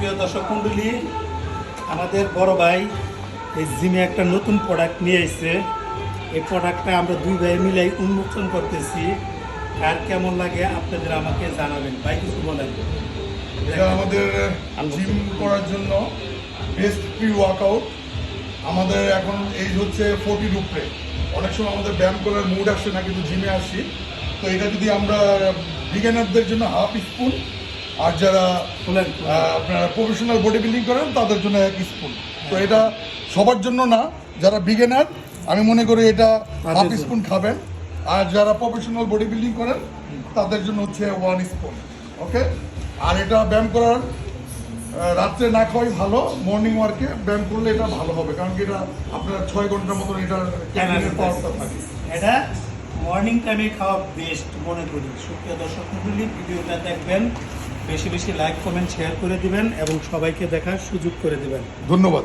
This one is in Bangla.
সুপ্রিয় দর্শক মণ্ডলী, আমাদের বড় ভাই এই জিমে একটা নতুন প্রোডাক্ট নিয়ে এসেছে। এই প্রোডাক্টটা আমরা দুই ভাই মিলাই উন্মোচন করতেছি। আর কেমন লাগে আপনাদের আমাকে জানাবেন। ভাই কিছু বলেন। এটা আমাদের জিম করার জন্য বেস্ট প্রি ওয়ার্কআউট। আমাদের এখন এজ হচ্ছে 40 উপরে। অনেক সময় আমাদের ব্যায়াম করার মুড আসে না, কিন্তু জিমে আসি। তো এটা যদি আমরা বিগিনারদের জন্য হাফ স্পুন, আর যারা আপনার প্রফেশনাল বডি বিল্ডিং করেন তাদের জন্য 1 স্পুন। তো এটা সবার জন্য না, যারা বিগিনার আমি মনে করি এটা হাফ স্পুন খাবেন, আর যারা প্রফেশনাল বডি বিল্ডিং করেন তাদের জন্য হচ্ছে 1 স্পুন। ওকে। আর এটা ব্যায়াম করার রাত্রে না খাওয়াই ভালো, মর্নিং ওয়ার্কে ব্যায়াম করলে এটা ভালো হবে, কারণ কি এটা আপনার 6 ঘন্টার মতন এটার ক্যাফিনের পাওয়ারটা থাকে। এটা মর্নিং টাইমে খাওয়া বেস্ট মনে করি। সুপ্রিয় দর্শক মণ্ডলী, ভিডিওটা দেখবেন, বেশি বেশি লাইক কমেন্ট শেয়ার করে দিবেন এবং সবাইকে দেখার সুযোগ করে দিবেন। ধন্যবাদ।